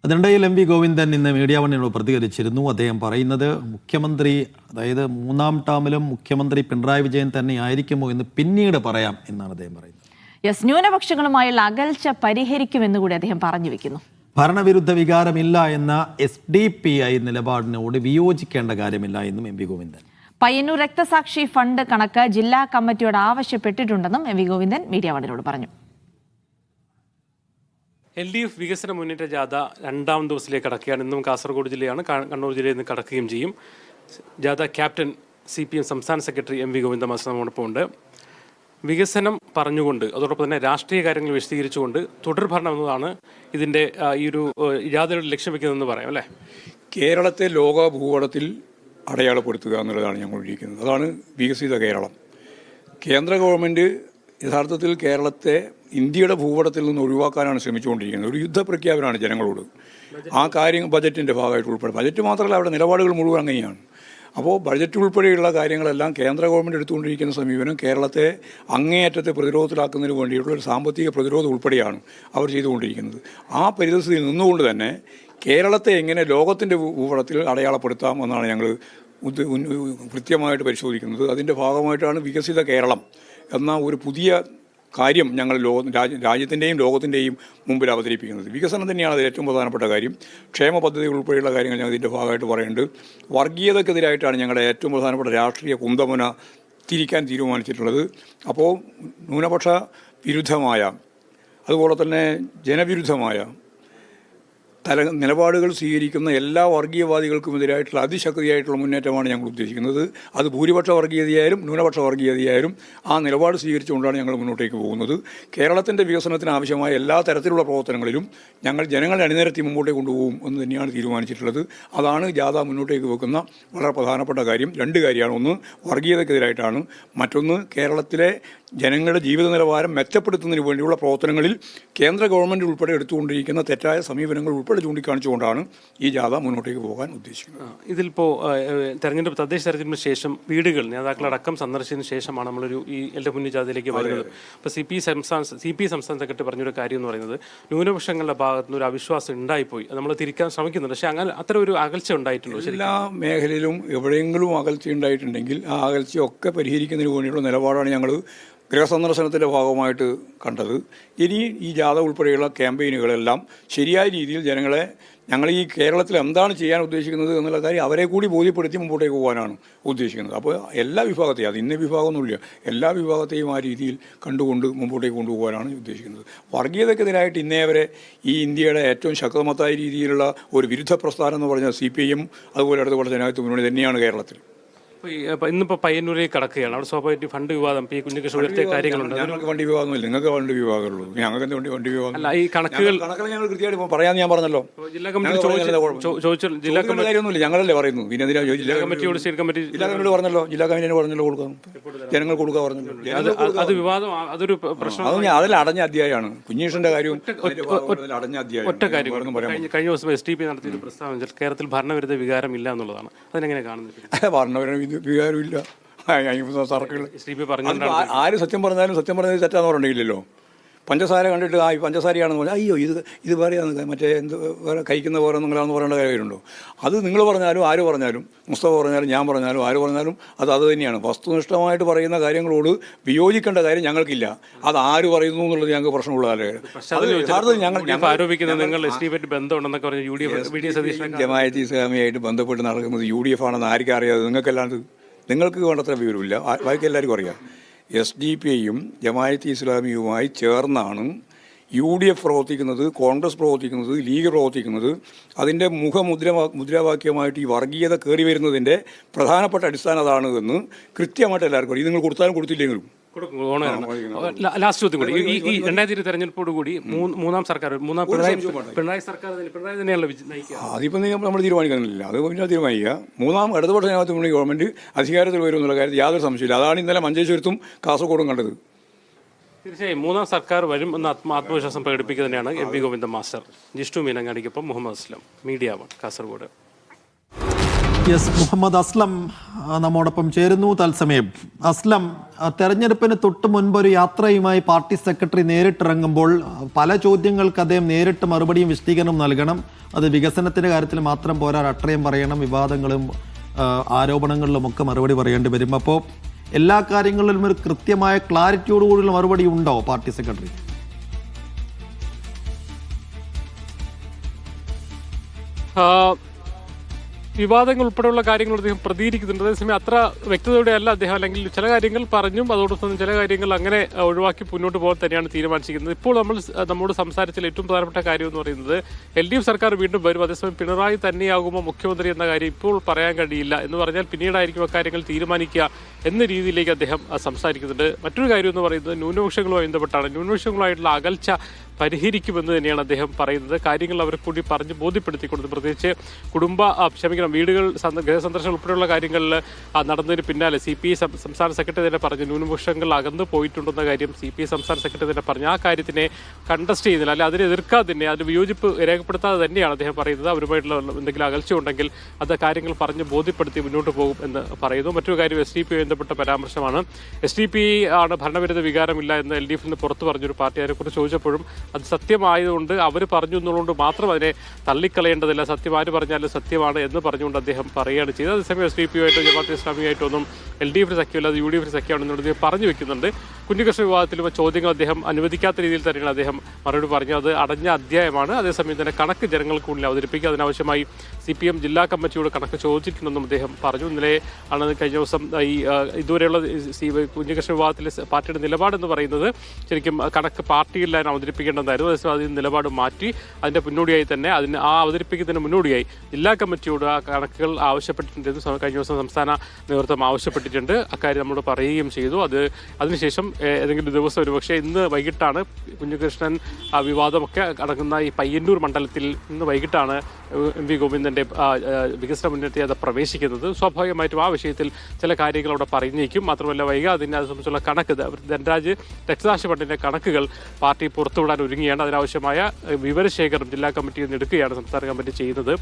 അതിനിടയിൽ M V Govindan ഇന്ന് media വണ്ണിനോട് പ്രതികരിച്ചിരുന്നു. അദ്ദേഹം പറയുന്നത് മുഖ്യമന്ത്രി, അതായത് മൂന്നാം ടേമിലും മുഖ്യമന്ത്രി പിണറായി വിജയൻ തന്നെ ആയിരിക്കുമോ എന്ന് പിന്നീട് പറയാം എന്നാണ് അദ്ദേഹം പറയുന്നത്. ന്യൂനപക്ഷങ്ങളുമായുള്ള അകൽച്ച പരിഹരിക്കുമെന്ന് കൂടി അദ്ദേഹം പറഞ്ഞു വെക്കുന്നു. ഭരണവിരുദ്ധ വികാരമില്ല എന്ന SDPI നിലപാടിനോട് വിയോജിക്കേണ്ട കാര്യമില്ല എന്നും എം വി ഗോവിന്ദൻ. പയ്യന്നൂർ രക്തസാക്ഷി ഫണ്ട് കണക്ക് ജില്ലാ കമ്മിറ്റിയോട് ആവശ്യപ്പെട്ടിട്ടുണ്ടെന്നും എം വി ഗോവിന്ദൻ മീഡിയ വണ്ണിനോട് പറഞ്ഞു. LDF വികസന മുന്നേറ്റ ജാഥ രണ്ടാം ദിവസത്തിലേക്ക് കടക്കുകയാണ്. ഇന്നും കാസർഗോഡ് ജില്ലയാണ്, കണ്ണൂർ ജില്ലയിൽ നിന്ന് കടക്കുകയും ചെയ്യും. ജാഥ ക്യാപ്റ്റൻ CPM സംസ്ഥാന secretary M V Govindan master നമ്മോടൊപ്പം ഉണ്ട്. വികസനം പറഞ്ഞുകൊണ്ട് അതോടൊപ്പം തന്നെ രാഷ്ട്രീയ കാര്യങ്ങൾ വിശദീകരിച്ചുകൊണ്ട് തുടർഭരണം എന്നതാണ് ഇതിൻ്റെ ഈ ഒരു ജാഥയുടെ ലക്ഷ്യം വെക്കുന്നതെന്ന് പറയാം അല്ലേ? കേരളത്തെ ലോക ഭൂപടത്തിൽ അടയാളപ്പെടുത്തുക എന്നുള്ളതാണ് ഞങ്ങൾ ഉദ്ദേശിക്കുന്നത്. അതാണ് വികസിത കേരളം. കേന്ദ്ര ഗവൺമെൻറ് യഥാർത്ഥത്തിൽ കേരളത്തെ ഇന്ത്യയുടെ ഭൂപടത്തിൽ നിന്ന് ഒഴിവാക്കാനാണ് ശ്രമിച്ചുകൊണ്ടിരിക്കുന്നത്. ഒരു യുദ്ധപ്രഖ്യാപനമാണ് ജനങ്ങളോട്. ആ കാര്യം ബജറ്റിൻ്റെ ഭാഗമായിട്ട് ഉൾപ്പെടെ, ബജറ്റ് മാത്രമല്ല അവിടെ നിലപാടുകൾ മുഴുവൻ അങ്ങനെയാണ്. അപ്പോൾ ബജറ്റ് ഉൾപ്പെടെയുള്ള കാര്യങ്ങളെല്ലാം കേന്ദ്ര ഗവൺമെൻറ് എടുത്തുകൊണ്ടിരിക്കുന്ന സമീപനം കേരളത്തെ അങ്ങേയറ്റത്തെ പ്രതിരോധത്തിലാക്കുന്നതിന് വേണ്ടിയിട്ടുള്ള ഒരു സാമ്പത്തിക പ്രതിരോധം ഉൾപ്പെടെയാണ് അവർ ചെയ്തുകൊണ്ടിരിക്കുന്നത്. ആ പരിതസ്ഥിതിയിൽ നിന്നുകൊണ്ട് തന്നെ കേരളത്തെ എങ്ങനെ ലോകത്തിൻ്റെ ഭൂപടത്തിൽ അടയാളപ്പെടുത്താം എന്നാണ് ഞങ്ങൾ കൃത്യമായിട്ട് പരിശോധിക്കുന്നത്. അതിൻ്റെ ഭാഗമായിട്ടാണ് വികസിത കേരളം എന്ന ഒരു പുതിയ കാര്യം ഞങ്ങൾ രാജ്യത്തിൻ്റെയും ലോകത്തിൻ്റെയും മുമ്പിൽ അവതരിപ്പിക്കുന്നത്. വികസനം തന്നെയാണ് അതിൽ ഏറ്റവും പ്രധാനപ്പെട്ട കാര്യം. ക്ഷേമ പദ്ധതി ഉൾപ്പെടെയുള്ള കാര്യങ്ങൾ ഞങ്ങൾ ഇതിൻ്റെ ഭാഗമായിട്ട് പറയുന്നുണ്ട്. വർഗീയതക്കെതിരായിട്ടാണ് ഞങ്ങളുടെ ഏറ്റവും പ്രധാനപ്പെട്ട രാഷ്ട്രീയ കുന്തമുന തിരിക്കാൻ തീരുമാനിച്ചിട്ടുള്ളത്. അപ്പോൾ ന്യൂനപക്ഷ വിരുദ്ധമായ, അതുപോലെ തന്നെ ജനവിരുദ്ധമായ നിലപാടുകൾ സ്വീകരിക്കുന്ന എല്ലാ വർഗീയവാദികൾക്കുമെതിരായിട്ടുള്ള അതിശക്തിയായിട്ടുള്ള മുന്നേറ്റമാണ് ഞങ്ങൾ ഉദ്ദേശിക്കുന്നത്. അത് ഭൂരിപക്ഷ വർഗീയതയായാലും ന്യൂനപക്ഷ വർഗീയതയായാലും ആ നിലപാട് സ്വീകരിച്ചുകൊണ്ടാണ് ഞങ്ങൾ മുന്നോട്ടേക്ക് പോകുന്നത്. കേരളത്തിൻ്റെ വികസനത്തിന് ആവശ്യമായ എല്ലാ തരത്തിലുള്ള പ്രവർത്തനങ്ങളിലും ഞങ്ങൾ ജനങ്ങളെ അണിനിരത്തി മുമ്പോട്ടേക്ക് കൊണ്ടുപോകും എന്ന് തന്നെയാണ് തീരുമാനിച്ചിട്ടുള്ളത്. അതാണ് ജാഥ മുന്നോട്ടേക്ക് വെക്കുന്ന വളരെ പ്രധാനപ്പെട്ട കാര്യം. രണ്ട് കാര്യമാണ്. ഒന്ന് വർഗീയതക്കെതിരായിട്ടാണ്, മറ്റൊന്ന് കേരളത്തിലെ ജനങ്ങളുടെ ജീവിത നിലവാരം മെച്ചപ്പെടുത്തുന്നതിന് വേണ്ടിയുള്ള പ്രവർത്തനങ്ങളിൽ കേന്ദ്ര ഗവൺമെൻറ് ഉൾപ്പെടെ എടുത്തുകൊണ്ടിരിക്കുന്ന തെറ്റായ സമീപനങ്ങൾ ഉൾപ്പെടെ ചൂണ്ടിക്കാണിച്ചുകൊണ്ടാണ് ഈ ജാഥ മുന്നോട്ടേക്ക് പോകാൻ ഉദ്ദേശിക്കുന്നത്. ഇതിലിപ്പോൾ തെരഞ്ഞെടുപ്പ്, തദ്ദേശ തെരഞ്ഞെടുപ്പിന് ശേഷം വീടുകൾ നേതാക്കളടക്കം സന്ദർശിച്ചതിന് ശേഷമാണ് നമ്മളൊരു ഈ എൽഡ മുന്നിൽ ജാഥയിലേക്ക് വരുന്നത്. അപ്പോൾ CP സംസ്ഥാന സെക്രട്ടറി പറഞ്ഞൊരു കാര്യം എന്ന് പറയുന്നത് ന്യൂനപക്ഷങ്ങളുടെ ഭാഗത്തുനിന്ന് ഒരു അവിശ്വാസം ഉണ്ടായിപ്പോയി, നമ്മൾ തിരിക്കാൻ ശ്രമിക്കുന്നുണ്ട്. പക്ഷേ അങ്ങനെ അത്ര ഒരു അകൽച്ച ഉണ്ടായിട്ടുണ്ടോ? എല്ലാ മേഖലയിലും എവിടെയെങ്കിലും അകൽച്ച ഉണ്ടായിട്ടുണ്ടെങ്കിൽ ആ അകൽച്ചയൊക്കെ പരിഹരിക്കുന്നതിന് വേണ്ടിയുള്ള നിലപാടാണ് ഞങ്ങൾ ഗൃഹസന്ദർശനത്തിൻ്റെ ഭാഗമായിട്ട് കണ്ടത്. ഇനി ഈ ജാഥ ഉൾപ്പെടെയുള്ള ക്യാമ്പയിനുകളെല്ലാം ശരിയായ രീതിയിൽ ജനങ്ങളെ ഞങ്ങൾ ഈ കേരളത്തിൽ എന്താണ് ചെയ്യാൻ ഉദ്ദേശിക്കുന്നത് എന്നുള്ള കാര്യം അവരെ കൂടി ബോധ്യപ്പെടുത്തി മുമ്പോട്ടേക്ക് പോകാനാണ് ഉദ്ദേശിക്കുന്നത്. അപ്പോൾ എല്ലാ വിഭാഗത്തെയും, അത് ഇന്ന വിഭാഗമൊന്നുമില്ല, എല്ലാ വിഭാഗത്തെയും ആ രീതിയിൽ കണ്ടുകൊണ്ട് മുമ്പോട്ടേക്ക് കൊണ്ടുപോകാനാണ് ഉദ്ദേശിക്കുന്നത്. വർഗീയതക്കെതിരായിട്ട് ഇന്നേ വരെ ഈ ഇന്ത്യയുടെ ഏറ്റവും ശക്തമത്തായ രീതിയിലുള്ള ഒരു വിരുദ്ധ പ്രസ്ഥാനം എന്ന് പറഞ്ഞാൽ CPIM അതുപോലെ അടുത്ത ജനാധിപത്യ മുന്നണി തന്നെയാണ് കേരളത്തിൽ. ഇന്നിപ്പോൾ പയ്യന്നൂരേക്ക് കടക്കുകയാണ്. അവിടെ സ്വാഭാവികമായിട്ട് ഫണ്ട് വിവാദം, P. കുഞ്ഞികൃഷ്ണൻ ഉയർത്തിയ കാര്യങ്ങളുണ്ട്. ഞങ്ങൾക്ക് ഫണ്ട് വിവാദമില്ല, നിങ്ങൾക്ക് ഫണ്ട് വിഭാഗമുള്ളൂ. ഞങ്ങൾക്ക് ഫണ്ട് വിഭാഗം അല്ല. ഈ കണക്കുകൾ ഞങ്ങൾ കൃത്യമായിട്ട് പറയാമെന്ന് ഞാൻ പറഞ്ഞല്ലോ. ജില്ലാ കമ്മിറ്റി കാര്യമൊന്നുമില്ല, ഞങ്ങളല്ലേ പറയുന്നു. പിന്നെ എന്തിനാ ജില്ലാ കമ്മിറ്റിയോട് സ്റ്റേറ്റ് കമ്മിറ്റി പറഞ്ഞല്ലോ, ജില്ലാ കമ്മിറ്റിനെ പറഞ്ഞല്ലോ കൊടുക്കാം, ജനങ്ങൾ കൊടുക്കുക പറഞ്ഞല്ലോ. അത് വിവാദം, അതൊരു പ്രശ്നം. അത് അതിൽ അടഞ്ഞ അധ്യായമാണ്. കുഞ്ഞീഷന്റെ കാര്യവും അടഞ്ഞ അധ്യായം. ഒറ്റ കാര്യം, കഴിഞ്ഞ ദിവസം SDP നടത്തിയൊരു പ്രസ്താവന കേരളത്തിൽ ഭരണവിരുദ്ധ വികാരം ഇല്ല എന്നുള്ളതാണ്. അതിനെങ്ങനെ കാണുന്നത്? ഭരണവിരുദ്ധ വികാരമില്ല. സർക്കിൾ ആര് സത്യം പറഞ്ഞാലും സത്യം പറഞ്ഞത് തെറ്റാന്ന് പറഞ്ഞില്ലല്ലോ. പഞ്ചസാര കണ്ടിട്ട് ഈ പഞ്ചസാരയാണെന്ന് പറഞ്ഞാൽ അയ്യോ ഇത് വേറെയാണ്, മറ്റേ എന്ത് വേറെ കഴിക്കുന്ന പോലെ നിങ്ങളാണെന്ന് പറയേണ്ട കാര്യമുണ്ടോ? അത് നിങ്ങൾ പറഞ്ഞാലും ആര് പറഞ്ഞാലും, മുസ്തഫ പറഞ്ഞാലും ഞാൻ പറഞ്ഞാലും ആര് പറഞ്ഞാലും അത് തന്നെയാണ്. വസ്തുനിഷ്ഠമായിട്ട് പറയുന്ന കാര്യങ്ങളോട് വിയോജിക്കേണ്ട കാര്യം ഞങ്ങൾക്കില്ല. അത് ആര് പറയുന്നു എന്നുള്ളത് ഞങ്ങൾക്ക് പ്രശ്നമുള്ള ജമാഅത്തെ ഇസ്ലാമിയായിട്ട് ബന്ധപ്പെട്ട് നടക്കുന്നത് UDF ആണെന്ന് ആർക്കും അറിയാതെ നിങ്ങൾക്കല്ലാണ്ട്, നിങ്ങൾക്ക് വേണ്ടത്ര വിവരമില്ല, ബാക്കി എല്ലാവർക്കും അറിയാം. SDPIയും ജമാഅത്തെ ഇസ്ലാമിയുമായി ചേർന്നാണ് UDF പ്രവർത്തിക്കുന്നത്, കോൺഗ്രസ് പ്രവർത്തിക്കുന്നത്, ലീഗ് പ്രവർത്തിക്കുന്നത്. അതിൻ്റെ മുദ്രാവാക്യമായിട്ട് ഈ വർഗീയത കയറി വരുന്നതിൻ്റെ പ്രധാനപ്പെട്ട അടിസ്ഥാനം അതാണ് എന്ന് കൃത്യമായിട്ട് എല്ലാവർക്കും അറിയാം. ഇത് നിങ്ങൾ കൊടുത്താലും കൊടുത്തില്ലെങ്കിലും. ലാസ്റ്റ് ചോദ്യം കൂടി, ഈ 2020 തെരഞ്ഞെടുപ്പോട് കൂടി മൂന്നാം സർക്കാർ, പിണറായി സർക്കാർ തന്നെയാണല്ലോ നയിക്കുക. അതിപ്പോൾ നമ്മൾ തീരുമാനിക്കുന്നില്ല, അത് പിന്നെ തീരുമാനിക്കുക. മൂന്നാം ഇടതുപക്ഷ ജനാധിപത്യ മുന്നണി ഗവൺമെൻറ് അധികാരത്തിൽ വരും എന്നുള്ള കാര്യത്തിൽ യാതൊരു സംശയമില്ല. അതാണ് ഇന്നലെ മഞ്ചേശ്വരത്തും കാസർഗോഡും കണ്ടത്. തീർച്ചയായും മൂന്നാം സർക്കാർ വരും എന്ന ആത്മവിശ്വാസം പ്രകടിപ്പിക്കുക തന്നെയാണ് M V Govindan master. Jishnu മീനങ്ങാടിക്കൊപ്പം മുഹമ്മദ് അസ്ലം, മീഡിയ 1 കാസർഗോഡ്. യെസ്, മുഹമ്മദ് അസ്ലം നമ്മോടൊപ്പം ചേരുന്നു തത്സമയം. അസ്ലം, തെരഞ്ഞെടുപ്പിന് തൊട്ട് മുൻപ് ഒരു യാത്രയുമായി പാർട്ടി സെക്രട്ടറി നേരിട്ടിറങ്ങുമ്പോൾ പല ചോദ്യങ്ങൾക്ക് അദ്ദേഹം നേരിട്ട് മറുപടിയും വിശദീകരണവും നൽകണം. അത് വികസനത്തിന്റെ കാര്യത്തിൽ മാത്രം പോരാ, അത്രയും പറയണം, വിവാദങ്ങളും ആരോപണങ്ങളിലും ഒക്കെ മറുപടി പറയേണ്ടി വരും. അപ്പോൾ എല്ലാ കാര്യങ്ങളിലും ഒരു കൃത്യമായ ക്ലാരിറ്റിയോടുകൂടിയുള്ള മറുപടി ഉണ്ടോ പാർട്ടി സെക്രട്ടറി? വിവാദങ്ങൾ ഉൾപ്പെടെയുള്ള കാര്യങ്ങൾ അദ്ദേഹം പ്രതികരിക്കുന്നുണ്ട്. അതേസമയം അത്ര വ്യക്തതയോടെയല്ല അദ്ദേഹം, അല്ലെങ്കിൽ ചില കാര്യങ്ങൾ പറഞ്ഞും അതോടൊപ്പം ചില കാര്യങ്ങൾ അങ്ങനെ ഒഴിവാക്കി മുന്നോട്ട് പോകാൻ തന്നെയാണ് തീരുമാനിച്ചിരിക്കുന്നത്. ഇപ്പോൾ നമ്മോട് സംസാരിച്ച ഏറ്റവും പ്രധാനപ്പെട്ട കാര്യം എന്ന് പറയുന്നത് LDF സർക്കാർ വീണ്ടും വരും, അതേസമയം പിണറായി തന്നെയാകുമ്പോൾ മുഖ്യമന്ത്രി എന്ന കാര്യം ഇപ്പോൾ പറയാൻ കഴിയില്ല എന്ന് പറഞ്ഞാൽ പിന്നീടായിരിക്കും അക്കാര്യങ്ങൾ തീരുമാനിക്കുക എന്ന രീതിയിലേക്ക് അദ്ദേഹം സംസാരിക്കുന്നുണ്ട്. മറ്റൊരു കാര്യം എന്ന് പറയുന്നത് ന്യൂനപക്ഷങ്ങളുമായി ബന്ധപ്പെട്ടാണ്. ന്യൂനപക്ഷങ്ങളുമായിട്ടുള്ള അകൽച്ച പരിഹരിക്കുമെന്ന് തന്നെയാണ് അദ്ദേഹം പറയുന്നത്. കാര്യങ്ങൾ അവരെ കൂടി പറഞ്ഞ് ബോധ്യപ്പെടുത്തിക്കൊടുത്തു. പ്രത്യേകിച്ച് വീടുകൾ ഗൃഹസന്ദർശനം ഉൾപ്പെടെയുള്ള കാര്യങ്ങളിൽ നടന്നതിന് പിന്നാലെ CPI സംസ്ഥാന സെക്രട്ടറി തന്നെ പറഞ്ഞു ന്യൂനപക്ഷങ്ങൾ അകന്നു പോയിട്ടുണ്ടെന്ന കാര്യം CPI സംസ്ഥാന സെക്രട്ടറി തന്നെ പറഞ്ഞു. ആ കാര്യത്തിനെ കണ്ടസ്റ്റ് ചെയ്യുന്നില്ല, അല്ലെ അതിനെ എതിർക്കാതെ തന്നെ, അതിന് വിയോജിപ്പ് രേഖപ്പെടുത്താതെ തന്നെയാണ് അദ്ദേഹം പറയുന്നത്. അവരുമായിട്ടുള്ള എന്തെങ്കിലും അകൽച്ച ഉണ്ടെങ്കിൽ അത് കാര്യങ്ങൾ പറഞ്ഞ് ബോധ്യപ്പെടുത്തി മുന്നോട്ട് പോകും എന്ന് പറയുന്നു. മറ്റൊരു കാര്യം SDPI ബന്ധപ്പെട്ട പരാമർശമാണ്. SDPI ആണ് ഭരണവിരുദ്ധ വികാരമില്ല എന്ന് LDF നിന്ന് പുറത്തു പറഞ്ഞൊരു പാർട്ടി. അതിനെക്കുറിച്ച് ചോദിച്ചപ്പോഴും അത് സത്യമായതുകൊണ്ട് അവർ പറഞ്ഞു എന്നുള്ളതുകൊണ്ട് മാത്രം അതിനെ തള്ളിക്കളയേണ്ടതില്ല, സത്യം ആര് പറഞ്ഞാലും സത്യമാണ് എന്ന് പറഞ്ഞുകൊണ്ട് അദ്ദേഹം പറയുകയാണ് ചെയ്തത്. അതേസമയം SDPI-ആയിട്ടോ ജമാഅത്തെ ഇസ്ലാമിയായിട്ടൊന്നും LDF സഖ്യമല്ല, അത് UDF സഖ്യമാണെന്നുള്ളത് പറഞ്ഞു വെക്കുന്നുണ്ട്. കുഞ്ഞികൃഷ്ണ വിവാദത്തിലും ചോദ്യങ്ങൾ അദ്ദേഹം അനുവദിക്കാത്ത രീതിയിൽ തന്നെയാണ് അദ്ദേഹം മറുപടി പറഞ്ഞത്. അത് അടഞ്ഞ അധ്യായമാണ്. അതേസമയം തന്നെ കണക്ക് ജനങ്ങൾക്ക് മുന്നിൽ അവതരിപ്പിക്കുക, അതിനാവശ്യമായി CPM ജില്ലാ കമ്മിറ്റിയോട് കണക്ക് ചോദിച്ചിട്ടുണ്ടെന്നും അദ്ദേഹം പറഞ്ഞു. ഇന്നലെ ആണ് കഴിഞ്ഞ ദിവസം ഇതുവരെയുള്ള കുഞ്ഞികൃഷ്ണ വിവാദത്തിലെ പാർട്ടിയുടെ നിലപാടെന്ന് പറയുന്നത് ശരിക്കും കണക്ക് പാർട്ടിയിലാണ് അവതരിപ്പിക്കേണ്ടതായിരുന്നു. അതേസമയം അതിന് നിലപാട് മാറ്റി അതിൻ്റെ മുന്നോടിയായി തന്നെ അവതരിപ്പിക്കുന്നതിന് മുന്നോടിയായി ജില്ലാ കമ്മിറ്റിയോട് ആ കണക്കുകൾ ആവശ്യപ്പെട്ടിട്ടുണ്ടെന്ന് കഴിഞ്ഞ ദിവസം സംസ്ഥാന നേതൃത്വം ആവശ്യപ്പെട്ടിട്ടുണ്ട്. അക്കാര്യം നമ്മൾ പറയുകയും ചെയ്തു. അതിനുശേഷം ഏതെങ്കിലും ദിവസം ഒരുപക്ഷെ ഇന്ന് വൈകിട്ടാണ് കുഞ്ഞികൃഷ്ണൻ വിവാദമൊക്കെ അടങ്ങുന്ന ഈ പയ്യന്നൂർ മണ്ഡലത്തിൽ ഇന്ന് വൈകിട്ടാണ് MV ഗോവിന്ദൻ്റെ വികസന മുന്നേറ്റത്തെ അത് പ്രവേശിക്കുന്നത്. സ്വാഭാവികമായിട്ടും ആ വിഷയത്തിൽ ചില കാര്യങ്ങൾ അവിടെ പറഞ്ഞേക്കും. മാത്രമല്ല വൈകാതെ അതിനെ സംബന്ധിച്ചുള്ള കണക്ക് ധനരാജ് രക്തസാക്ഷി ഫണ്ടിൻ്റെ കണക്കുകൾ പാർട്ടി പുറത്തുവിടാൻ ഒരുങ്ങിയാണ്. അതിനാവശ്യമായ വിവരശേഖരണം ജില്ലാ കമ്മിറ്റിയിൽ നിന്ന് എടുക്കുകയാണ് സംസ്ഥാന കമ്മിറ്റി ചെയ്യുന്നത്.